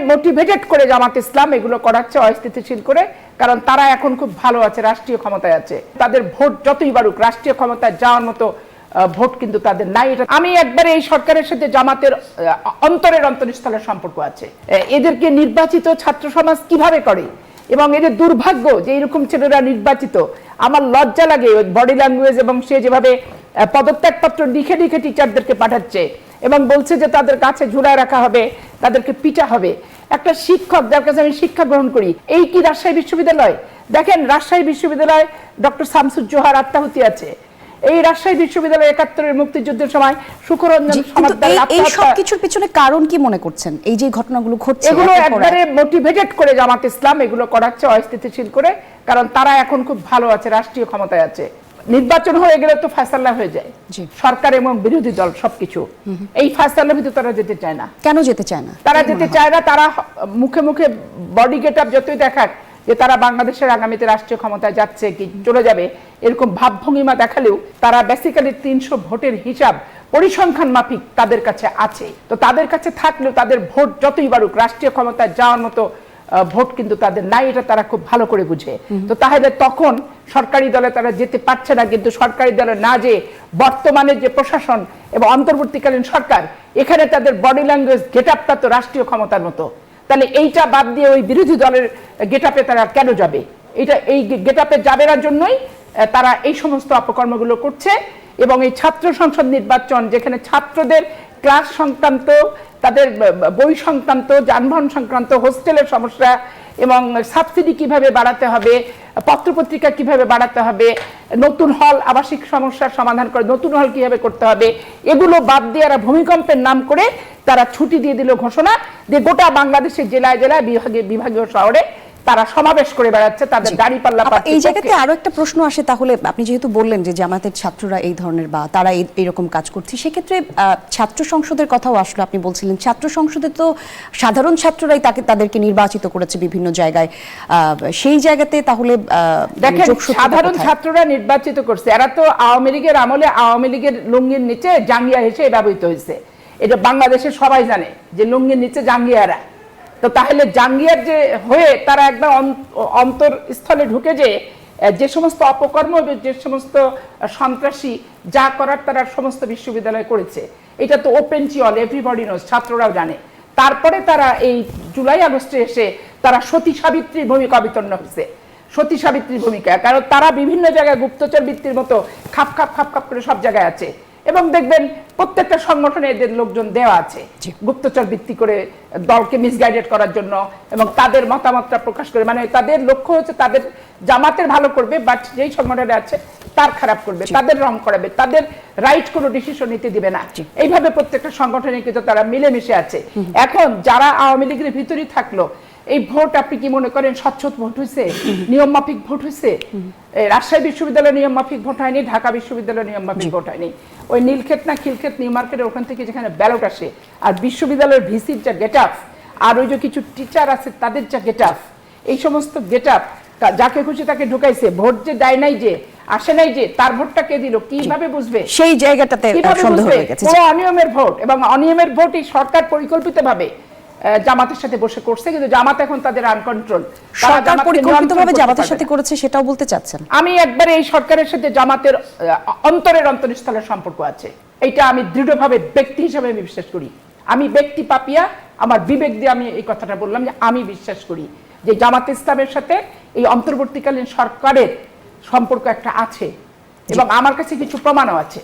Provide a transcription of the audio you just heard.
Motivated করে জামাত ইসলাম এগুলো করাচ্ছে অস্থিতিশীল করে, কারণ তারা এখন খুব ভালো আছে, রাষ্ট্রীয় ক্ষমতায় আছে। তাদের ভোট যতই বাড়ুক, রাষ্ট্রীয় ক্ষমতায় যাওয়ার মতো ভোট কিন্তু তাদের নাই। আমি একবারে এই সরকারের সাথে জামাতের অন্তরস্থলের সম্পর্ক আছে। এদেরকে নির্বাচিত ছাত্র সমাজ কিভাবে করে এবং এদের দুর্ভাগ্য যে এরকম ছেলেরা নির্বাচিত। আমার লজ্জা লাগে ওই বডি ল্যাঙ্গুয়েজ, এবং সে যেভাবে পদত্যাগপত্র লিখে লিখে টিচারদেরকে পাঠাচ্ছে এবং বলছে যে তাদের কাছে ঝুলায় রাখা হবে, তাদেরকে পিটা হবে। একটা শিক্ষক যার কাছে আমি শিক্ষা গ্রহণ করি, এই কি রাজশাহী বিশ্ববিদ্যালয়? দেখেন, রাজশাহী বিশ্ববিদ্যালয় ডক্টর শামসুজ্জোহার আত্মাহুতি আছে। এই রাজশাহী বিশ্ববিদ্যালয় ৭১-এর মুক্তিযুদ্ধের সময় সুখরঞ্জন সমাদ্দার এই সব কিছুর পিছনে কারণ কি মনে করছেন? এই যে ঘটনাগুলো ঘটছে, এগুলো একবারে মোটিভেটেড করে জামাত ইসলাম এগুলো করাচ্ছে অস্থিতিশীল করে, কারণ তারা এখন খুব ভালো আছে, রাষ্ট্রীয় ক্ষমতায় আছে। নির্বাচন হয়ে গেলে তো ফয়সালা হয়ে যায়, সরকার এবং বিরোধী দল সবকিছু। এই ফয়সালার ভিতরে তারা যেতে চায় না। কেন যেতে চায় না? তারা যেতে চায় না, তারা মুখে মুখে বডি গেট আপ যতই দেখাক যে তারা বাংলাদেশের আগামীতে রাষ্ট্রীয় ক্ষমতায় যাচ্ছে কি চলে যাবে, এরকম ভাবভঙ্গিমা দেখালেও তারা বেসিক্যালি ৩০০ ভোটের হিসাব পরিসংখ্যান মাফিক তাদের কাছে আছে। তো তাদের কাছে থাকলেও তাদের ভোট যতই বাড়ুক, রাষ্ট্রীয় ক্ষমতায় যাওয়ার মতো ভোট কিন্তু তাদের নাই, এটা তারা খুব ভালো করে বুঝে। তো তাহলে তখন সরকারি দলে তারা যেতে পারছে না, কিন্তু সরকারি দলে না যে বর্তমানে যে প্রশাসন এবং অন্তর্বর্তীকালীন সরকার, এখানে তাদের বডি ল্যাঙ্গুয়েজ গেট আপটা তো রাষ্ট্রীয় ক্ষমতার মতো। তাহলে এইটা বাদ দিয়ে ওই বিরোধী দলের গেট আপে তারা কেন যাবে? এটা এই গেট আপে যাবে না জন্যই তারা এই সমস্ত অপকর্মগুলো করছে। এবং এই ছাত্র সংসদ নির্বাচন, যেখানে ছাত্রদের ক্লাস সংক্রান্ত, তাদের বই সংক্রান্ত, যানবাহন সংক্রান্ত, হোস্টেলের সমস্যা এবং সাবসিডি কিভাবে বাড়াতে হবে, পত্রপত্রিকা কিভাবে বাড়াতে হবে, নতুন হল, আবাসিক সমস্যার সমাধান করে নতুন হল কিভাবে করতে হবে, এগুলো বাদ দিয়ে এরা ভূমিকম্পের নাম করে তারা ছুটি দিয়ে দিল ঘোষণা যে গোটা বাংলাদেশের জেলায় জেলায় বিভাগীয় শহরে তারা সমাবেশ করে বেড়াচ্ছে, তাদের দাঁড়িপাল্লা পাচ্ছে। এই জায়গাতে আরো একটা প্রশ্ন আসে, তাহলে আপনি যেহেতু বললেন যে জামাতের ছাত্ররা এই ধরনের বা তারা এইরকম কাজ করছে, সেক্ষেত্রে ছাত্র সংসদের কথাও আসলো। আপনি বলছিলেন ছাত্র সংসদে তো সাধারণ ছাত্ররাই তাদেরকে নির্বাচিত করেছে বিভিন্ন জায়গায়, সেই জায়গাতে তাহলে দেখেন, সাধারণ ছাত্ররা নির্বাচিত করছে, এরা তো আওয়ামী লীগের আমলে আওয়ামী লীগের লুঙ্গির নিচে জাঙ্গিয়া হিসেবে ব্যবহৃত হয়েছে। এটা বাংলাদেশের সবাই জানে যে লুঙ্গির নিচে জাঙ্গিয়ারা। তো তাহলে জাঙ্গিয়ার যে হয়ে তারা একবার অন্তরস্থলে ঢুকে যে সমস্ত অপকর্ম, যে সমস্ত সন্ত্রাসী যা করার তারা সমস্ত বিশ্ববিদ্যালয় করেছে, এটা তো ওপেন চিওল, এভরিবডি নোজ, ছাত্ররাও জানে। তারপরে তারা এই জুলাই আগস্টে এসে তারা সতী সাবিত্রীর ভূমিকা অবতীর্ণ হয়েছে। সতী সাবিত্রীর ভূমিকা, কারণ তারা বিভিন্ন জায়গায় গুপ্তচর বৃত্তির মতো খাপ খাপ খাপ খাপ করে সব জায়গায় আছে। এবং দেখবেন প্রত্যেকটা সংগঠনে এদের লোকজন দেওয়া আছে গুপ্তচর বৃত্তি করে দলকে মিসগাইডেড করার জন্য, এবং তাদের মতামতটা প্রকাশ করে, মানে তাদের লক্ষ্য হচ্ছে তাদের জামাতের ভালো করবে, বাট যেই সংগঠনে আছে তার খারাপ করবে, তাদের রং করাবে, তাদের রাইট কোনো ডিসিশন নিতে দিবে না। এইভাবে প্রত্যেকটা সংগঠনে কিন্তু তারা মিলেমিশে আছে। এখন যারা আওয়ামী লীগের ভিতরেই থাকলো, এই ভোট আপনি কি মনে করেন স্বচ্ছ ভোট হয়েছে, নিয়ম মাফিক ভোট হয়েছে? রাজশাহী বিশ্ববিদ্যালয় নিয়ম মাফিক ভোট হয়নি, ঢাকা বিশ্ববিদ্যালয় নিয়ম মাফিক ভোট হয়নি। ওই নীলক্ষেত না খিলক্ষেত নিউ মার্কেটের ওখান থেকে যেখানে ব্যালট আসে, আর বিশ্ববিদ্যালয়ের ভিসির যা গেট আপ, আর ওই যে কিছু টিচার আছে তাদের যা গেট আপ, এই সমস্ত গেট আপ, যাকে খুশি তাকে ঢুকাইছে। ভোট যে দেয় নাই, যে আসে নাই, যে তার ভোটটা কে দিল, কিভাবে বুঝবে? সেই জায়গাটাতে সন্দেহ হয়ে গেছে। অনিয়মের ভোট, এবং অনিয়মের ভোট এই সরকার পরিকল্পিতভাবে জামাতের সাথে বসে করছে, কিন্তু জামাত এখন তাদের আনকন্ট্রোল। সরকার পরিকল্পিতভাবে জামাতের সাথে করেছে সেটাও বলতে চাচ্ছেন? আমি একবারে এই সরকারের সাথে জামাতের অন্তরস্থলের সম্পর্ক আছে, এটা আমি দৃঢ়ভাবে ব্যক্তি হিসেবে আমি বিশ্বাস করি। আমি ব্যক্তি পাপিয়া, আমার বিবেক দিয়ে আমি এই কথাটা বললাম যে আমি বিশ্বাস করি যে জামাত ইসলামের সাথে এই অন্তর্বর্তীকালীন সরকারের সম্পর্ক একটা আছে, এবং আমার কাছে কিছু প্রমাণও আছে।